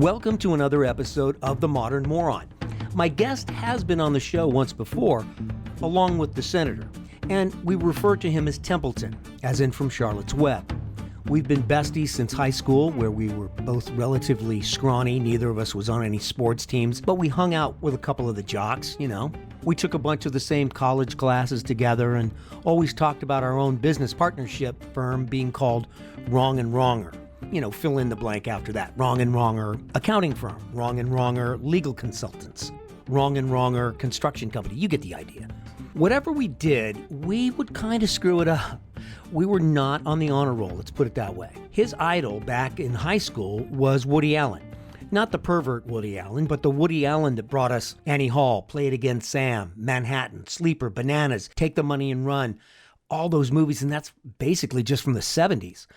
Welcome to another episode of The Modern Moron. My guest has been on the show once before, along with the senator, and we refer to him as Templeton, as in from Charlotte's Web. We've been besties since high school, where we were both relatively scrawny. Neither of us was on any sports teams, but we hung out with a couple of the jocks, you know. We took a bunch of the same college classes together and always talked about our own business partnership firm being called Wrong and Wronger. You know, fill in the blank after that. Wrong and Wronger accounting firm, Wrong and Wronger legal consultants, Wrong and Wronger construction company. You get the idea. Whatever we did, we would kind of screw it up. We were not on the honor roll, let's put it that way. His idol back in high school was Woody Allen. Not the pervert Woody Allen, but the Woody Allen that brought us Annie Hall, Play It Again Sam, Manhattan, Sleeper, Bananas, Take the Money and Run, all those movies, and that's basically just from the 70s.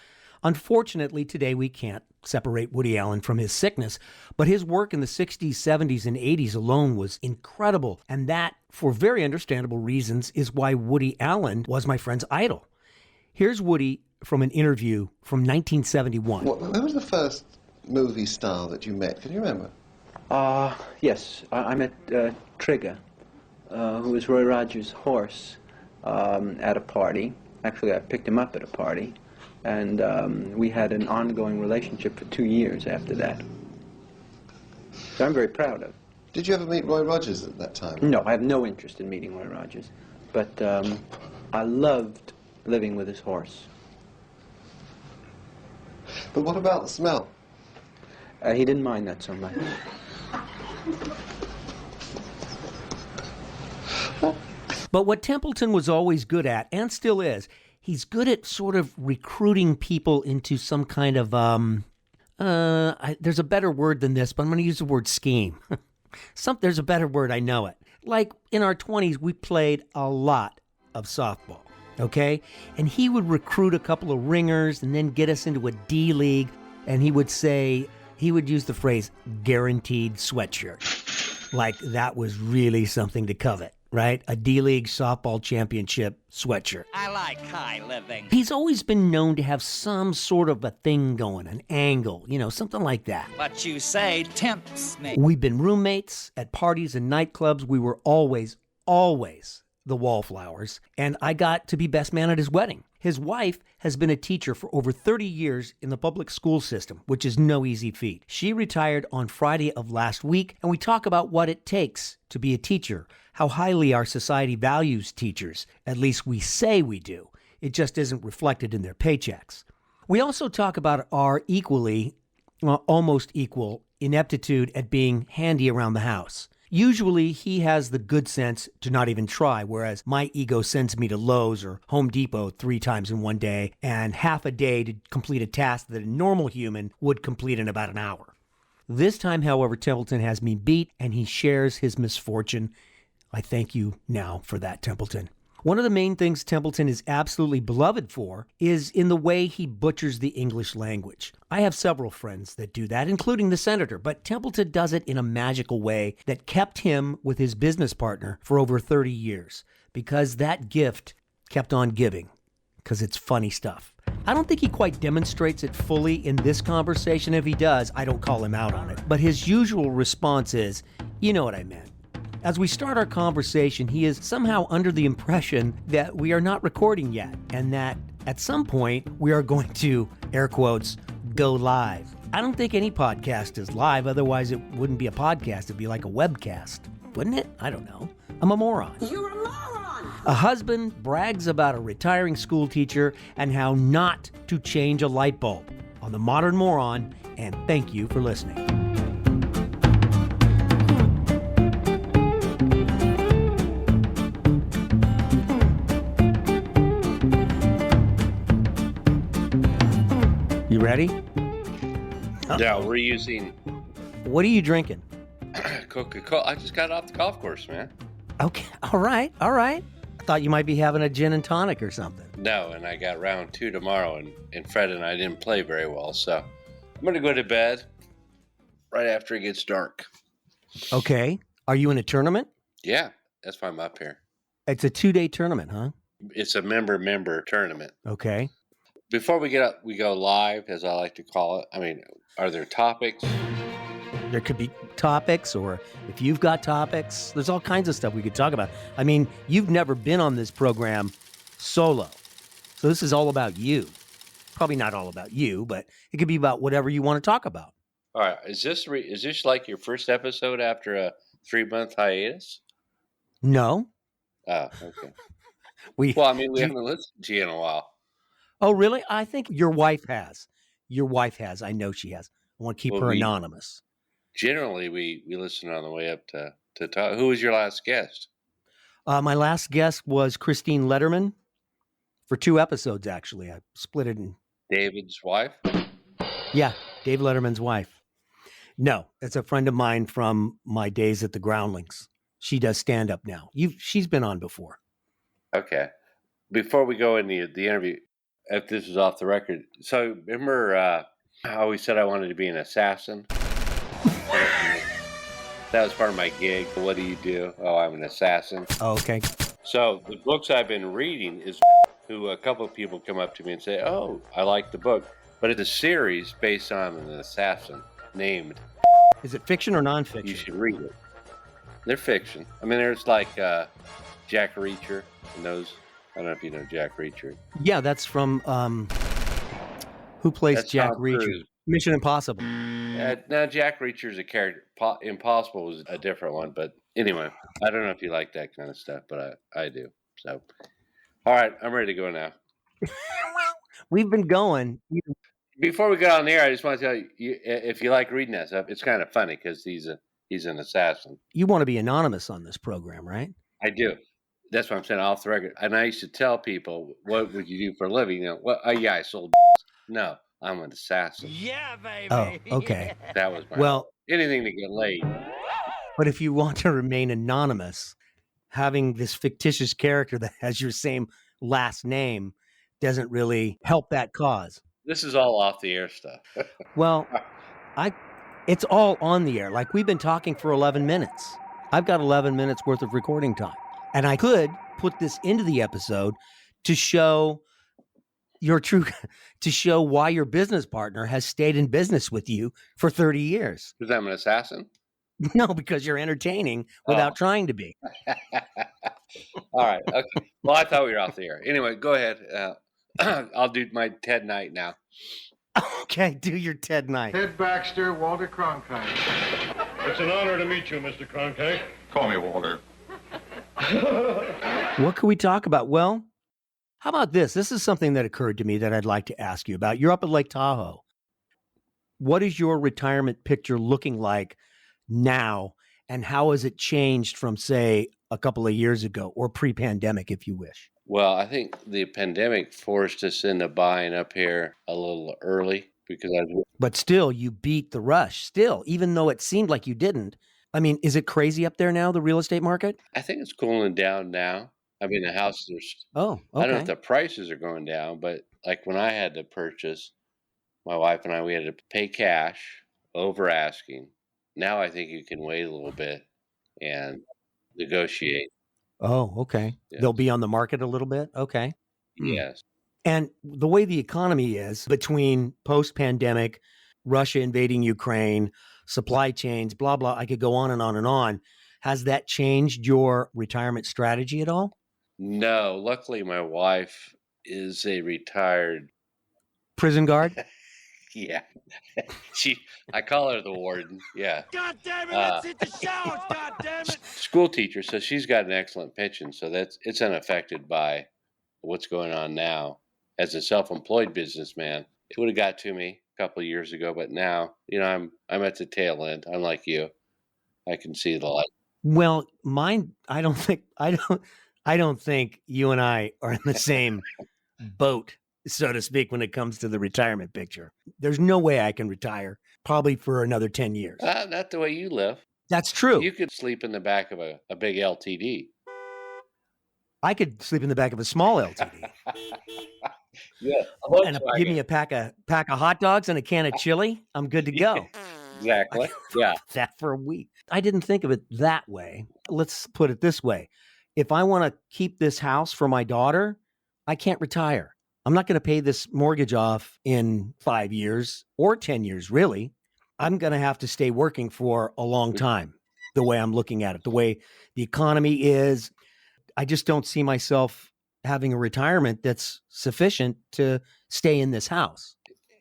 Unfortunately, today we can't separate Woody Allen from his sickness, but his work in the 60s, 70s, and 80s alone was incredible, and that, for very understandable reasons, is why Woody Allen was my friend's idol. Here's Woody from an interview from 1971. When was the first movie star that you met? Can you remember? Yes. I met Trigger, who was Roy Rogers' horse, at a party. Actually, I picked him up at a party. And we had an ongoing relationship for 2 years after that. So I'm very proud of. Did you ever meet Roy Rogers at that time? No, I have no interest in meeting Roy Rogers. But I loved living with his horse. But what about the smell? He didn't mind that so much. But what Templeton was always good at, and still is, he's good at sort of recruiting people into some kind of, there's a better word than this, but I'm going to use the word scheme. There's a better word, I know it. Like in our 20s, we played a lot of softball, okay? And he would recruit a couple of ringers and then get us into a D league, and he would use the phrase, guaranteed sweatshirt. Like that was really something to covet. Right? A D-League softball championship sweatshirt. I like high living. He's always been known to have some sort of a thing going, an angle, you know, something like that. What you say tempts me. We've been roommates at parties and nightclubs. We were always the wallflowers, and I got to be best man at his wedding. His wife has been a teacher for over 30 years in the public school system, which is no easy feat. She retired on Friday of last week, and we talk about what it takes to be a teacher, how highly our society values teachers. At least we say we do. It just isn't reflected in their paychecks. We also talk about our almost equal ineptitude at being handy around the house. Usually, he has the good sense to not even try, whereas my ego sends me to Lowe's or Home Depot 3 times in one day and half a day to complete a task that a normal human would complete in about an hour. This time, however, Templeton has me beat, and he shares his misfortune. I thank you now for that, Templeton. One of the main things Templeton is absolutely beloved for is in the way he butchers the English language. I have several friends that do that, including the senator, but Templeton does it in a magical way that kept him with his business partner for over 30 years, because that gift kept on giving, because it's funny stuff. I don't think he quite demonstrates it fully in this conversation. If he does, I don't call him out on it. But his usual response is, you know what I meant. As we start our conversation, he is somehow under the impression that we are not recording yet, and that at some point we are going to, air quotes, go live. I don't think any podcast is live, otherwise it wouldn't be a podcast, it'd be like a webcast, wouldn't it? I don't know. I'm a moron. You're a moron! A husband brags about a retiring school teacher and how not to change a light bulb on The Modern Moron, and thank you for listening. You ready? Yeah, we're using What are you drinking? Coca-Cola. I just got off the golf course, man. Okay, all right. I thought you might be having a gin and tonic or something. No, and I got round 2 tomorrow, and Fred and I didn't play very well, so I'm going to go to bed right after it gets dark. Okay. Are you in a tournament? Yeah, that's why I'm up here. It's a 2-day tournament, huh? It's a member tournament. Okay. Before we get up, we go live, as I like to call it. I mean, are there topics? There could be topics, or if you've got topics, there's all kinds of stuff we could talk about. I mean, you've never been on this program solo. So this is all about you. Probably not all about you, but it could be about whatever you want to talk about. All right. Is this like your first episode after a 3-month hiatus? No. Oh, okay. We haven't listened to you in a while. Oh, really? I think your wife has. Your wife has. I know she has. I want to keep her anonymous. Generally, we listen on the way up to talk. Who was your last guest? My last guest was Christine Letterman for 2 episodes, actually. I split it in. David's wife? Yeah, Dave Letterman's wife. No, it's a friend of mine from my days at the Groundlings. She does stand-up now. She's been on before. Okay. Before we go in the interview, if this is off the record, so remember I always said I wanted to be an assassin? That was part of my gig. What do you do? Oh, I'm an assassin. Oh, okay. So the books I've been reading is who a couple of people come up to me and say, oh, I like the book. But it's a series based on an assassin named. Is it fiction or nonfiction? You should read it. They're fiction. I mean, there's like Jack Reacher and those. I don't know if you know Jack Reacher. Yeah, that's from who plays That's Jack Tom Reacher? Cruise. Mission Impossible. Now, Jack Reacher's a character. Impossible was a different one. But anyway, I don't know if you like that kind of stuff, but I do. So, all right, I'm ready to go now. We've been going. Before we get on the air, I just want to tell you, if you like reading that stuff, it's kind of funny because he's an assassin. You want to be anonymous on this program, right? I do. That's what I'm saying off the record. And I used to tell people, what would you do for a living? You know, well, I sold. No, I'm an assassin. Yeah, baby. Oh, okay. That was my anything to get laid. But if you want to remain anonymous, having this fictitious character that has your same last name doesn't really help that cause. This is all off the air stuff. Well, it's all on the air. Like, we've been talking for 11 minutes. I've got 11 minutes worth of recording time. And I could put this into the episode to show to show why your business partner has stayed in business with you for 30 years. Because I'm an assassin? No, because you're entertaining without trying to be. All right. Okay. Well, I thought we were off the air. Anyway, go ahead. I'll do my Ted Knight now. Okay, do your Ted Knight. Ted Baxter, Walter Cronkite. It's an honor to meet you, Mr. Cronkite. Call me Walter. What can we talk about? Well, how about this? This is something that occurred to me that I'd like to ask you about. You're up at Lake Tahoe. What is your retirement picture looking like now, and how has it changed from, say, a couple of years ago, or pre-pandemic, if you wish? Well, I think the pandemic forced us into buying up here a little early because But still, you beat the rush. Still, even though it seemed like you didn't. I mean, is it crazy up there now, the real estate market? I think it's cooling down now. I mean, the houses are. Oh, okay. I don't know if the prices are going down, but like when I had to purchase, my wife and I, we had to pay cash over asking. Now I think you can wait a little bit and negotiate. Oh, okay. Yes. They'll be on the market a little bit. Okay. Yes. And the way the economy is between post-pandemic, Russia invading Ukraine, supply chains, blah, blah, I could go on and on and on. Has that changed your retirement strategy at all? No, luckily my wife is a retired prison guard. Yeah, I call her the warden. Yeah. God damn it! Let's hit the showers. God damn it! School teacher, so she's got an excellent pension. So it's unaffected by what's going on now. As a self-employed businessman, it would have got to me a couple of years ago, but now, I'm at the tail end. Unlike you, I can see the light. Well, mine, I don't think you and I are in the same boat, so to speak, when it comes to the retirement picture. There's no way I can retire, probably for another 10 years. Not the way you live. That's true. You could sleep in the back of a big LTD. I could sleep in the back of a small LTD. Yeah. And give me a pack of hot dogs and a can of chili. I'm good to go. Exactly. Yeah. That for a week. I didn't think of it that way. Let's put it this way. If I want to keep this house for my daughter, I can't retire. I'm not going to pay this mortgage off in 5 years or 10 years, really. I'm going to have to stay working for a long time, the way I'm looking at it, the way the economy is. I just don't see myself having a retirement that's sufficient to stay in this house.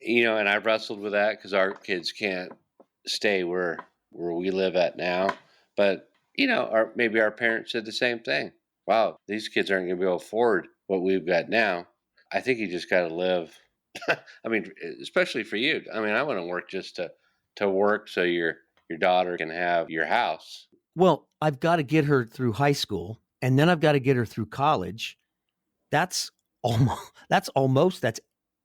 And I wrestled with that because our kids can't stay where we live at now. But, maybe our parents said the same thing. Wow, these kids aren't going to be able to afford what we've got now. I think you just got to live. I mean, especially for you. I mean, I want to work just to work so your daughter can have your house. Well, I've got to get her through high school, and then I've got to get her through college. That's 8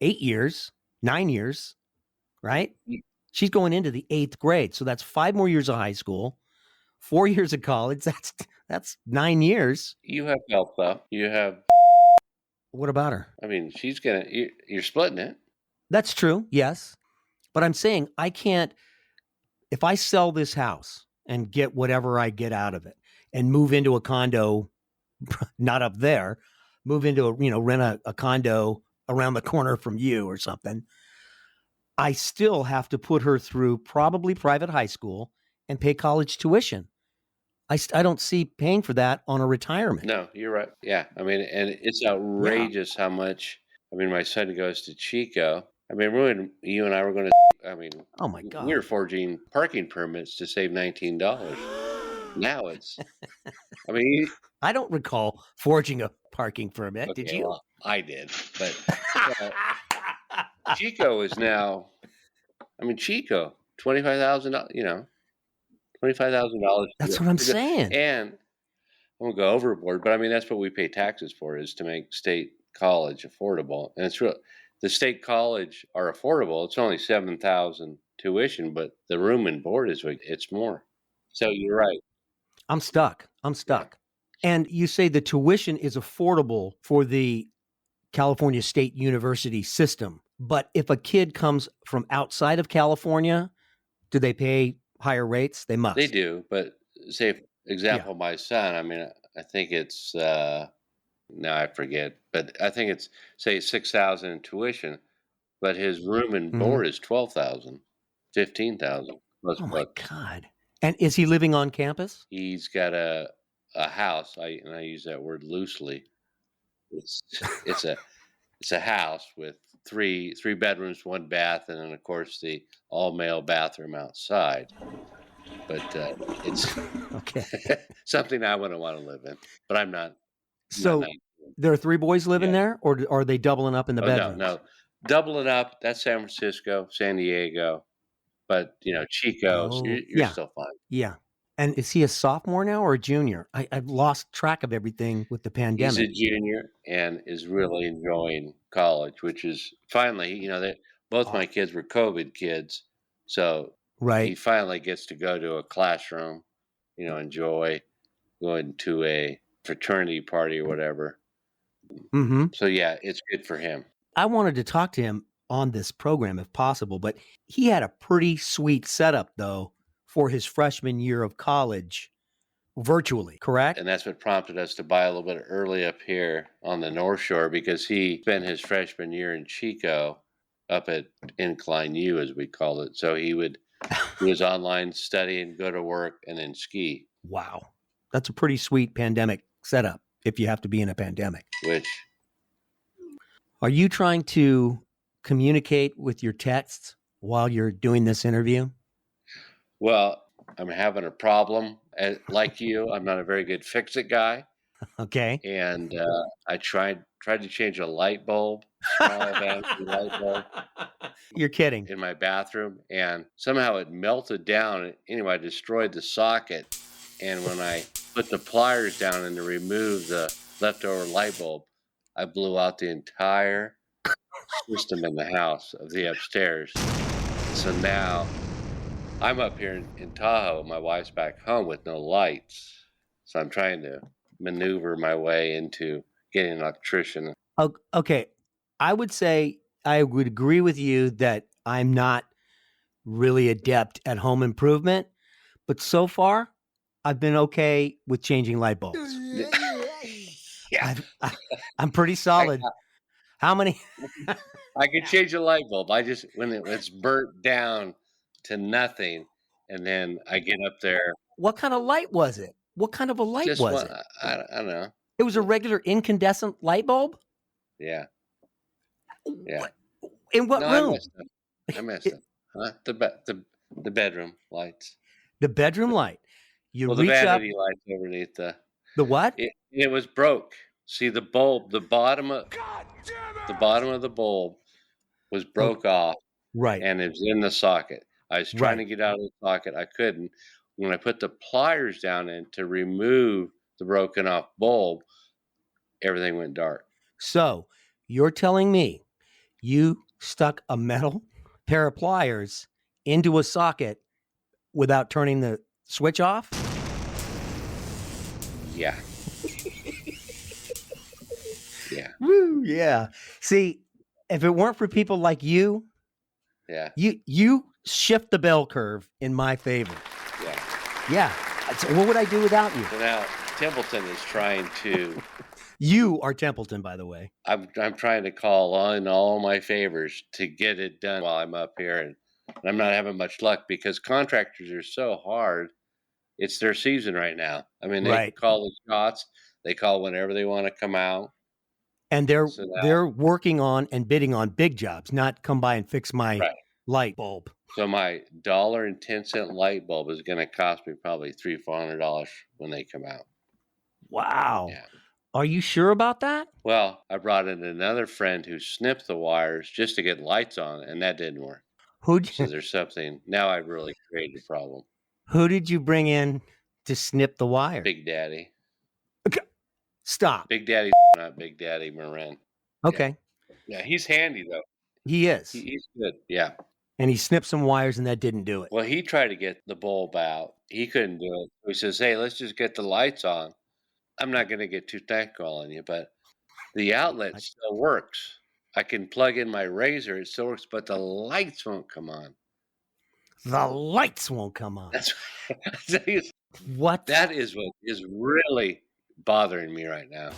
years, 9 years, right? She's going into the 8th grade. So that's 5 more years of high school, 4 years of college. That's 9 years. You have help, though. You have. What about her? I mean, you're splitting it. That's true. Yes. But I'm saying I can't, if I sell this house and get whatever I get out of it and move into a condo, not up there, move into rent a condo around the corner from you or something, I still have to put her through probably private high school and pay college tuition. I don't see paying for that on a retirement. No, you're right. Yeah. I mean, and it's outrageous how much. I mean, my son goes to Chico. I mean, when you and I were going to, oh my God, we were forging parking permits to save $19. Now it's, I don't recall forging a parking permit. Okay, did you? Well, I did, but Chico is now, Chico, $25,000, $25,000. That's what I'm saying. And I won't go overboard, but that's what we pay taxes for, is to make state college affordable. And it's real. The state college are affordable. It's only $7,000 tuition, but the room and board it's more. So you're right. I'm stuck. And you say the tuition is affordable for the California State University system. But if a kid comes from outside of California, do they pay higher rates? They must. They do. But say, for example, my son, I think it's, now I forget, but I think it's, say, $6,000 in tuition, but his room and board is $12,000, $15,000. Oh my God. And is he living on campus? He's got a house. And I use that word loosely. It's a house with three bedrooms, 1 bath, and then of course the all male bathroom outside. But it's okay. Something I wouldn't want to live in. But I'm not. So there are 3 boys living there, or are they doubling up in the bedrooms? No, doubling up. That's San Francisco, San Diego. But Chico, you're still fine. Yeah. And is he a sophomore now or a junior? I've lost track of everything with the pandemic. He's a junior and is really enjoying college, which is finally, both my kids were COVID kids. So he finally gets to go to a classroom, enjoy going to a fraternity party or whatever. Mm-hmm. So yeah, it's good for him. I wanted to talk to him on this program if possible, but he had a pretty sweet setup though for his freshman year of college virtually, correct? And that's what prompted us to buy a little bit early up here on the North Shore, because he spent his freshman year in Chico up at Incline U, as we call it. So he was online studying, go to work, and then ski. Wow. That's a pretty sweet pandemic setup if you have to be in a pandemic. Are you trying to communicate with your texts while you're doing this interview? Well, I'm having a problem. Like you, I'm not a very good fix-it guy. Okay. And I tried to change a light bulb, small vanity light bulb. You're kidding. In my bathroom, and somehow it melted down. Anyway, I destroyed the socket. And when I put the pliers down and to remove the leftover light bulb, I blew out the entire system in the house of the upstairs. So now I'm up here in Tahoe. My wife's back home with no lights. So I'm trying to maneuver my way into getting an electrician. Okay. I would say I would agree with you that I'm not really adept at home improvement, but so far I've been okay with changing light bulbs. Yeah. I'm pretty solid. How many? I can change a light bulb. When it's burnt down to nothing. And then I get up there, What kind of light was it? What kind of a light just was one, it? I don't know. It was a regular incandescent light bulb? Yeah. Yeah. What, in what No, I room? messed up. I messed up. Huh? The bedroom lights. The bedroom light. You Well, the reach up. vanity lights underneath The what? it was broke. See, the bulb, the bottom of the bulb was broke off, Right. and it was in the socket. I was trying to Right. get out of the socket. I couldn't. When I put the pliers down in to remove the broken off bulb, everything went dark. So you're telling me you stuck a metal pair of pliers into a socket without turning the switch off? Yeah. Yeah. Woo, yeah. See, if it weren't for people like you, Yeah. you shift the bell curve in my favor. Yeah. Yeah. So what would I do without you? So now Templeton is trying to. You are Templeton, by the way. I'm trying to call on all my favors to get it done while I'm up here, and I'm not having much luck because contractors are so hard. It's their season right now. I mean, they Right. call the shots. They call whenever they want to come out. And they're So now- they're working on and bidding on big jobs, not come by and fix my Right. light bulb. So my $1.10 light bulb is going to cost me probably $300-400 when they come out. Wow. Yeah. Are you sure about that? Well, I brought in another friend who snipped the wires just to get lights on, and that didn't work. Who So there's something. Now I've really created a problem. who did you bring in to snip the wire? Big Daddy. Stop. Big Daddy, not Big Daddy Marin. Okay. Yeah, he's handy, though. He is. He's good. Yeah. And he snipped some wires and that didn't do it. Well, he tried to get the bulb out. He couldn't do it. He says, hey, let's just get the lights on. I'm not going to get too technical on you, but the outlet still works. I can plug in my razor. It still works, but the lights won't come on. The lights won't come on. That's What? that is what is really bothering me right now.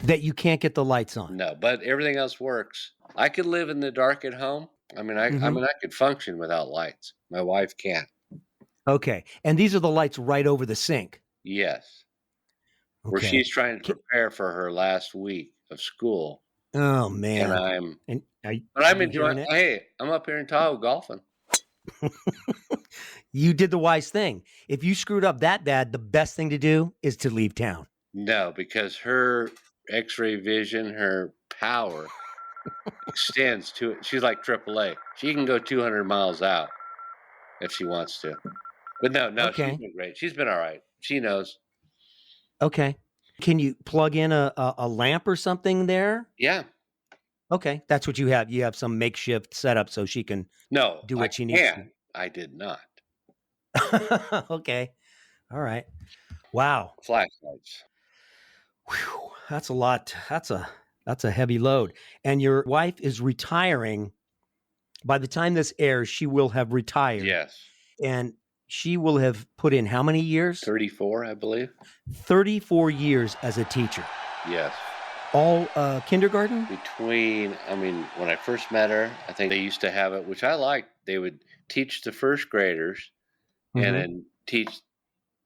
That you can't get the lights on. No, but everything else works. I could live in the dark at home. I mean, I could function without lights. My wife can't. Okay. And these are the lights right over the sink. Yes. Where Okay. she's trying to prepare for her last week of school. Oh man. And I'm are you enjoying hearing it. Hey, I'm up here in Tahoe golfing. You did the wise thing. If you screwed up that bad, the best thing to do is to leave town. No, because her x-ray vision, her power extends to it. She's like AAA. She can go 200 miles out if she wants to. But no, Okay. she's been great. She's been all right. She knows. Okay. Can you plug in a lamp or something there? Yeah. Okay. That's what you have. You have some makeshift setup so she can No, do what I she needs to. can. I did not. Okay. All right. Wow. Flashlights. Whew. That's a lot. That's a heavy load. And your wife is retiring. By the time this airs, she will have retired. Yes. And she will have put in how many years? 34, I believe. 34 years as a teacher. Yes. All kindergarten? When I first met her, I think they used to have it, which I liked. They would teach the first graders Mhm. and then teach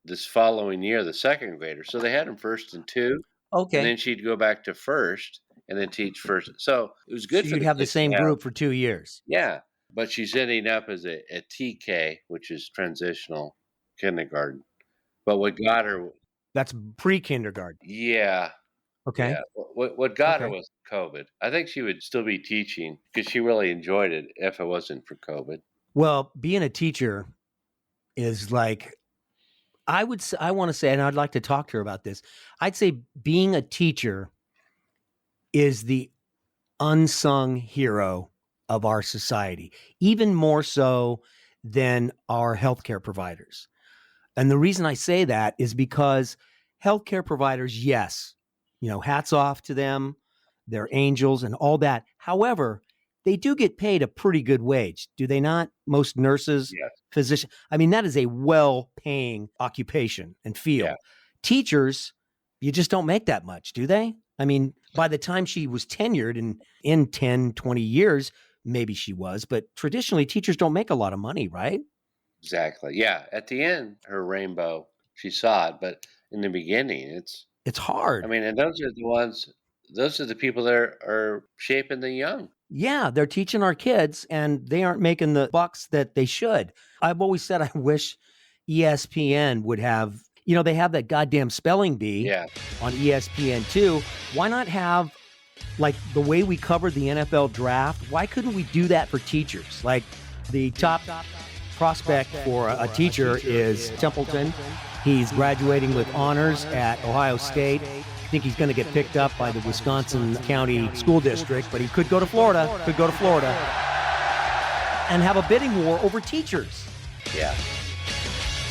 this following year the second graders. So they had them first and two. Okay. And then she'd go back to first and then teach first. So it was good So for you'd have the kids to same group for 2 years. Yeah. But she's ending up as a TK, which is transitional kindergarten. But what got her, That's pre-kindergarten. yeah. Okay. Yeah. What got her Okay. was COVID. I think she would still be teaching because she really enjoyed it if it wasn't for COVID. Well, being a teacher is like, I want to say, and I'd like to talk to her about this. I'd say being a teacher is the unsung hero of our society, even more so than our healthcare providers. And the reason I say that is because healthcare providers, yes, hats off to them. They're angels and all that. However, they do get paid a pretty good wage, do they not? Most nurses, Yes. physicians. I mean, that is a well-paying occupation and field. Yeah. Teachers, you just don't make that much, do they? I mean, by the time she was tenured in 10, 20 years, maybe she was, but traditionally teachers don't make a lot of money, right? Exactly. Yeah. At the end, her rainbow, she saw it, but in the beginning, It's hard. I mean, and those are the people that are shaping the young. Yeah, they're teaching our kids and they aren't making the bucks that they should. I've always said I wish ESPN would have, they have that goddamn spelling bee Yeah. on ESPN2. Why not have, like, the way we covered the NFL draft? Why couldn't we do that for teachers? Like, the top prospect for a teacher is Templeton. He's graduating with honors at Ohio State. I think he's going to get picked up by the Wisconsin County School District, but he could go to Florida, and have a bidding war over teachers. Yeah.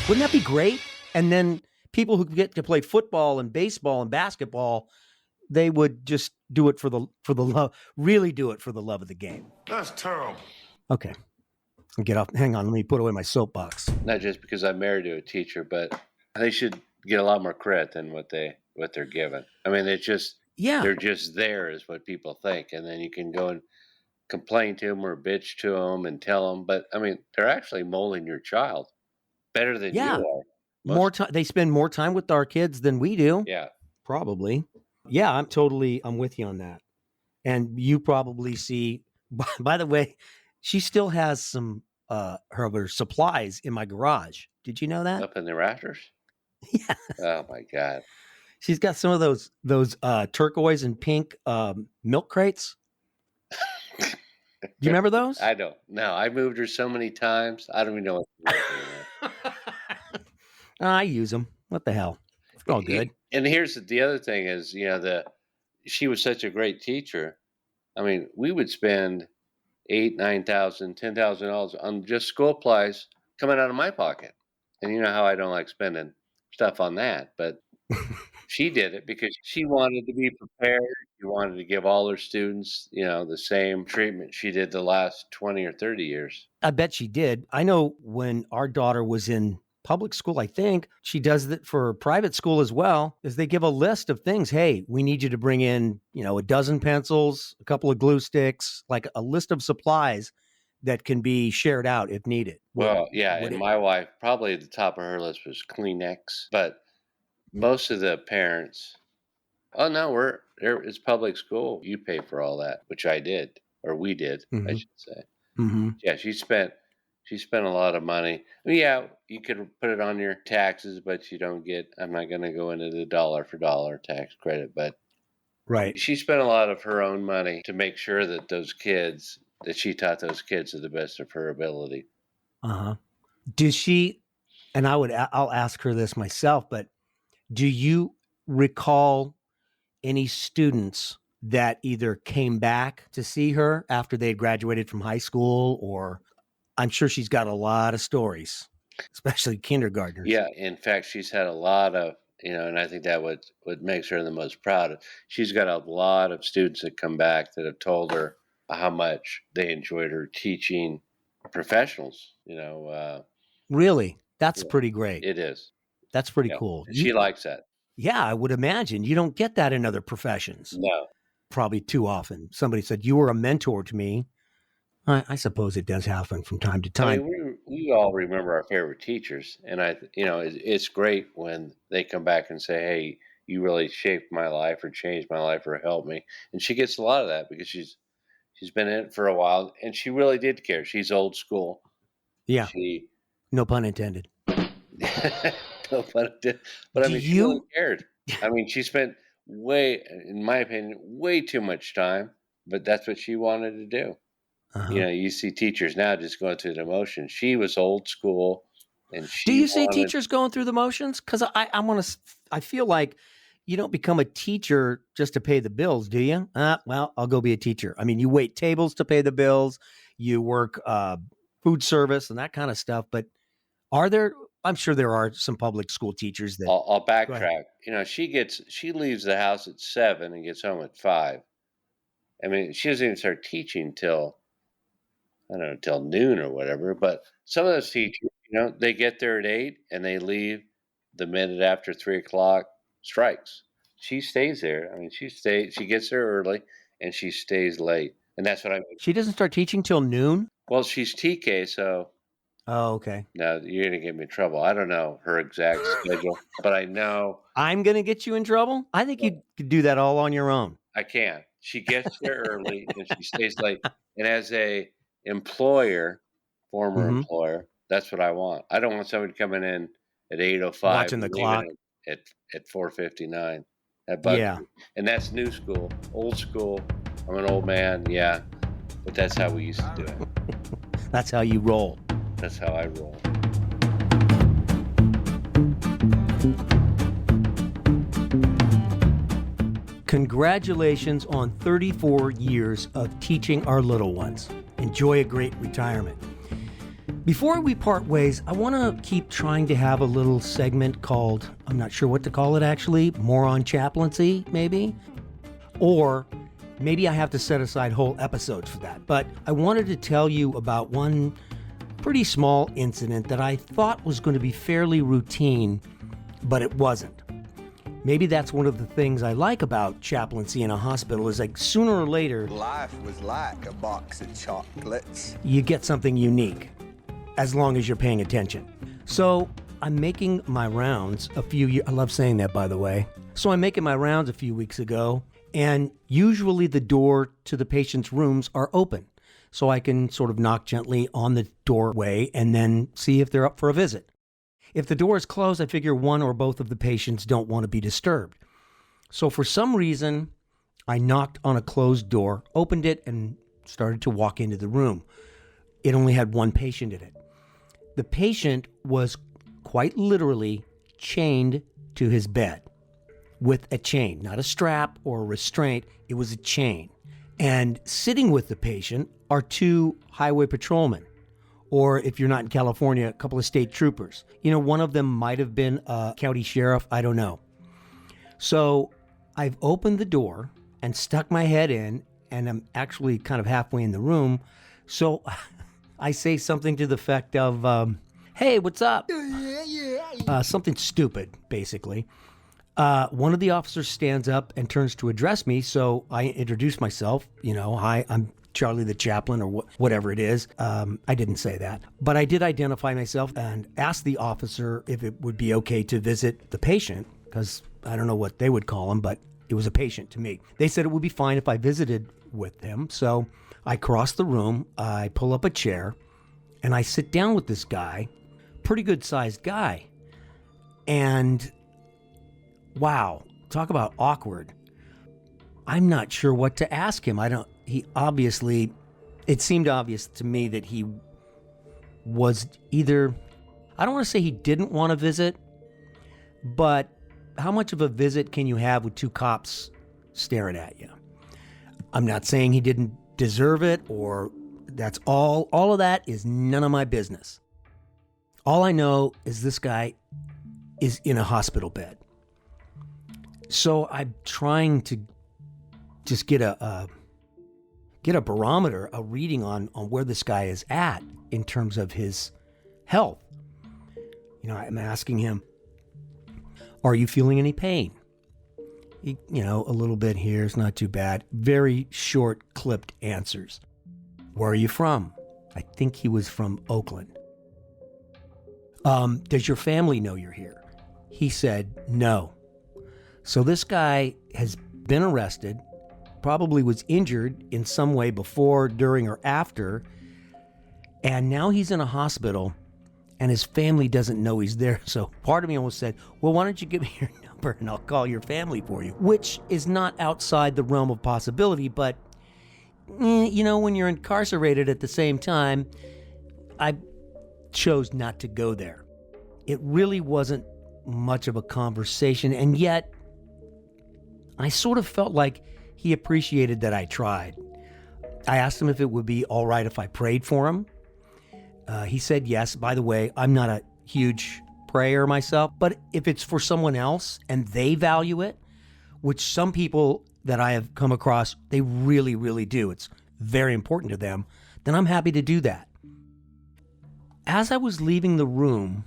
Wouldn't that be great? And then people who get to play football and baseball and basketball, they would just do it for the love, really do it for the love of the game. That's terrible. Okay. Get off. Hang on. Let me put away my soapbox. Not just because I'm married to a teacher, but they should get a lot more credit than what they're given. I mean, they're just there is what people think. And then you can go and complain to them or bitch to them and tell them. But I mean, they're actually molding your child better than you are. More time. They spend more time with our kids than we do. Yeah. Probably. Yeah, I'm with you on that. And you probably see, by the way, she still has some her supplies in my garage. Did you know that? Up in the rafters? Yeah. Oh my God. She's got some of those turquoise and pink milk crates. Do you remember those? I don't. No, I moved her so many times. I don't even know what to do. I use them. What the hell? It's all good. And here's the other thing is, she was such a great teacher. I mean, we would spend $8,000, $9,000, $10,000 on just school supplies coming out of my pocket. And you know how I don't like spending stuff on that, but she did it because she wanted to be prepared. She wanted to give all her students, the same treatment she did the last 20 or 30 years. I bet she did. I know when our daughter was in public school, I think she does it for private school as well, is they give a list of things. Hey, we need you to bring in, a dozen pencils, a couple of glue sticks, like a list of supplies that can be shared out if needed. Well, yeah. And my wife, probably at the top of her list was Kleenex, but most of the parents, oh no, it's public school. You pay for all that, which I did, or we did, I should say. Mm-hmm. Yeah, she spent a lot of money. I mean, yeah, you could put it on your taxes, but you don't get, I'm not going to go into the dollar for dollar tax credit, but right. She spent a lot of her own money to make sure that she taught those kids to the best of her ability. Uh-huh. Does she, and I'll ask her this myself, but do you recall any students that either came back to see her after they had graduated from high school, or I'm sure she's got a lot of stories, especially kindergartners. Yeah. In fact, she's had a lot of, and I think that what makes her the most proud. She's got a lot of students that come back that have told her how much they enjoyed her teaching professionals, Really? That's pretty great. It is. That's pretty cool. She likes that. Yeah, I would imagine. You don't get that in other professions. No. Probably too often. Somebody said, you were a mentor to me. I suppose it does happen from time to time. I mean, we all remember our favorite teachers, and it's great when they come back and say, "Hey, you really shaped my life, or changed my life, or helped me." And she gets a lot of that because she's been in it for a while, and she really did care. She's old school. Yeah. No pun intended. No pun intended. But I mean, she really cared. I mean, she spent in my opinion, way too much time, but that's what she wanted to do. Uh-huh. You see teachers now just going through the motions. She was old school, and do you see teachers going through the motions? Because I feel like you don't become a teacher just to pay the bills, do you? Well, I'll go be a teacher. I mean, you wait tables to pay the bills, you work food service and that kind of stuff. But I'm sure there are some public school teachers that. I'll backtrack. She leaves the house at 7 and gets home at 5. I mean, she doesn't even start teaching till noon or whatever. But some of those teachers, they get there at 8 and they leave the minute after 3 o'clock strikes. She stays there. I mean, she gets there early and she stays late. And that's what I mean. She doesn't start teaching till noon? Well, she's TK, so Oh, okay. now you're going to get me in trouble. I don't know her exact schedule, but I know I'm going to get you in trouble? I think you could do that all on your own. I can. She gets there early and she stays late. And as a employer, former Mhm. employer, that's what I want. I don't want somebody coming in at 8:05 Watching the and leaving clock. at 4:59. That bugs Yeah. me. And that's new school. Old school. I'm an old man, yeah. But that's how we used to do it. That's how you roll. That's how I roll. Congratulations on 34 years of teaching our little ones. Enjoy a great retirement. Before we part ways, I want to keep trying to have a little segment called, I'm not sure what to call it actually, more on chaplaincy, maybe? Or maybe I have to set aside whole episodes for that. But I wanted to tell you about one pretty small incident that I thought was going to be fairly routine, but it wasn't. Maybe that's one of the things I like about chaplaincy in a hospital is like sooner or later, Life was like a box of chocolates. you get something unique, as long as you're paying attention. So I'm making my rounds I love saying that, by the way. So I'm making my rounds a few weeks ago, and usually the door to the patient's rooms are open. So I can sort of knock gently on the doorway and then see if they're up for a visit. If the door is closed, I figure one or both of the patients don't want to be disturbed. So for some reason, I knocked on a closed door, opened it, and started to walk into the room. It only had one patient in it. The patient was quite literally chained to his bed with a chain, not a strap or a restraint. It was a chain. And sitting with the patient are two highway patrolmen, or if you're not in California, a couple of state troopers. You know, one of them might have been a county sheriff. I don't know. So I've opened the door and stuck my head in, and I'm actually kind of halfway in the room. So I say something to the effect of, hey, what's up? Something stupid, basically. One of the officers stands up and turns to address me, so I introduce myself. You know, hi, I'm Charlie the chaplain, or whatever it is. I didn't say that, but I did identify myself and asked the officer if it would be okay to visit the patient, because I don't know what they would call him, but it was a patient to me. They said it would be fine if I visited with him, so I cross the room, I pull up a chair, and I sit down with this guy, pretty good-sized guy, and wow, talk about awkward. I'm not sure what to ask him. It seemed obvious to me that he was either, I don't want to say he didn't want to visit, but how much of a visit can you have with two cops staring at you? I'm not saying he didn't deserve it, or that's all of that is none of my business. All I know is this guy is in a hospital bed. So I'm trying to just get a barometer, a reading on where this guy is at in terms of his health. You know, I'm asking him, are you feeling any pain? A little bit here, it's not too bad. Very short, clipped answers. Where are you from? I think he was from Oakland. Does your family know you're here? He said no. So this guy has been arrested, probably was injured in some way before, during, or after, and now he's in a hospital, and his family doesn't know he's there. So part of me almost said, well, why don't you give me your number and I'll call your family for you, which is not outside the realm of possibility, but, when you're incarcerated at the same time, I chose not to go there. It really wasn't much of a conversation, and yet I sort of felt like he appreciated that I tried. I asked him if it would be all right if I prayed for him. He said yes. By the way, I'm not a huge prayer myself, but if it's for someone else and they value it, which some people that I have come across, they really, really do, it's very important to them, then I'm happy to do that. As I was leaving the room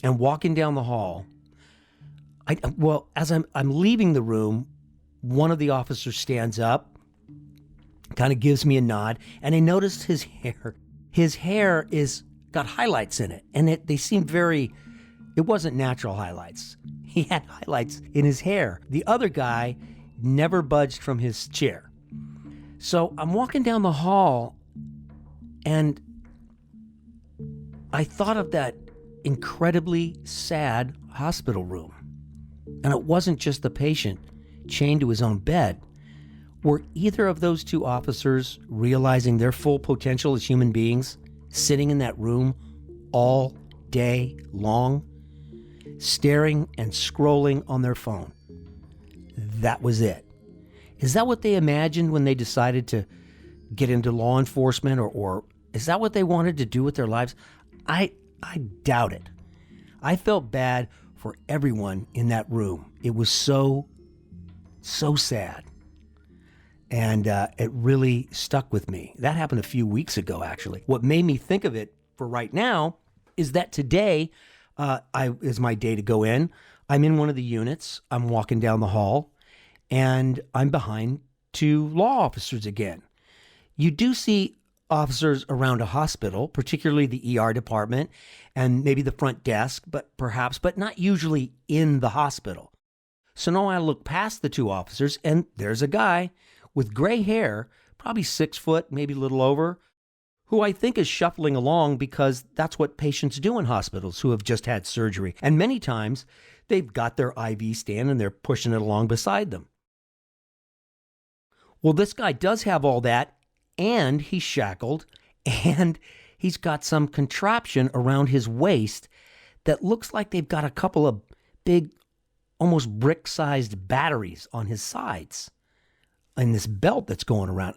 and walking down the hall, as I'm leaving the room, one of the officers stands up, kind of gives me a nod, and I noticed his hair. His hair is got highlights in it, and they seemed it wasn't natural highlights. He had highlights in his hair. The other guy never budged from his chair. So I'm walking down the hall, and I thought of that incredibly sad hospital room. And it wasn't just the patient chained to his own bed. Were either of those two officers realizing their full potential as human beings, sitting in that room all day long, staring and scrolling on their phone? That was it. Is that what they imagined when they decided to get into law enforcement, or is that what they wanted to do with their lives? I doubt it. I felt bad for everyone in that room. It was so sad. And it really stuck with me. That happened a few weeks ago, actually. What made me think of it for right now is that today is my day to go in. I'm in one of the units. I'm walking down the hall, and I'm behind two law officers again. You do see officers around a hospital, particularly the ER department and maybe the front desk, but not usually in the hospital. So now I look past the two officers, and there's a guy with gray hair, probably 6 foot, maybe a little over, who I think is shuffling along because that's what patients do in hospitals who have just had surgery. And many times they've got their IV stand and they're pushing it along beside them. Well, this guy does have all that, and he's shackled, and he's got some contraption around his waist that looks like they've got a couple of big, almost brick-sized batteries on his sides, and this belt that's going around.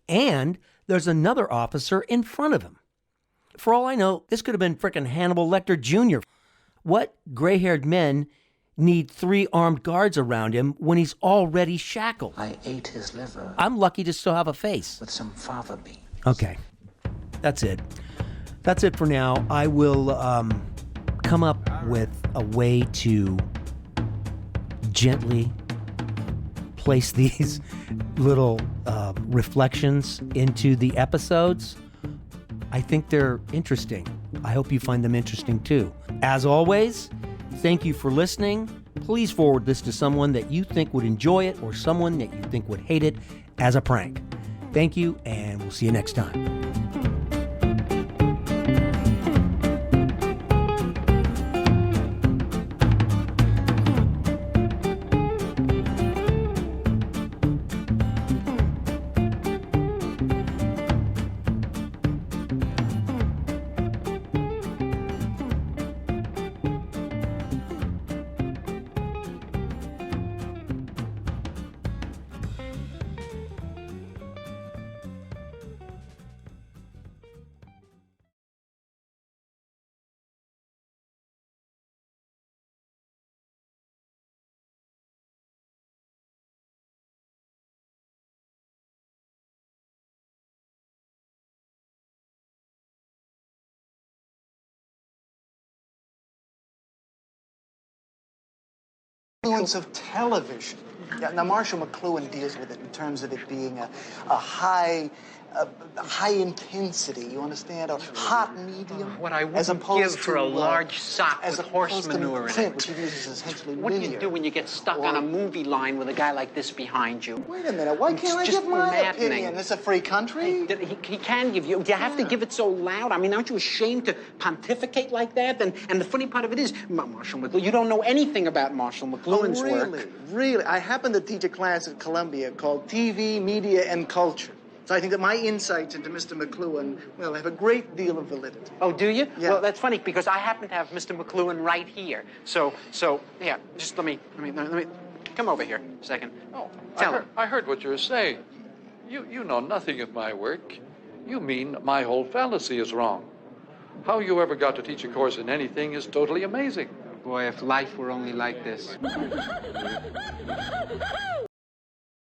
And there's another officer in front of him. For all I know, this could have been frickin' Hannibal Lecter Jr. What gray-haired men need 3 armed guards around him when he's already shackled? I ate his liver. I'm lucky to still have a face. With some fava beans. Okay. That's it. That's it for now. I will come up with a way to gently place these little reflections into the episodes. I think they're interesting. I hope you find them interesting too. As always, thank you for listening. Please forward this to someone that you think would enjoy it or someone that you think would hate it as a prank. Thank you, and we'll see you next time. Influence of television. Yeah, now Marshall McLuhan deals with it in terms of it being a high intensity, you understand? A hot medium. What I wouldn't give for a large sock with horse manure in it. Which he uses essentially What do linear. you do when you get stuck on a movie line with a guy like this behind you? Wait a minute, why can't I give my opinion? It's a free country. He can give you. Do you have to give it so loud? I mean, aren't you ashamed to pontificate like that? And the funny part of it is, Marshall McLuhan, you don't know anything about Marshall McLuhan's work. Really? I happen to teach a class at Columbia called TV, Media, and Culture. So I think that my insights into Mr. McLuhan, well, have a great deal of validity. Oh, do you? Yeah. Well, that's funny because I happen to have Mr. McLuhan right here. So, yeah, just let me come over here a second. Oh, Tell him. I heard what you were saying. You know nothing of my work. You mean my whole fallacy is wrong. How you ever got to teach a course in anything is totally amazing. Boy, if life were only like this.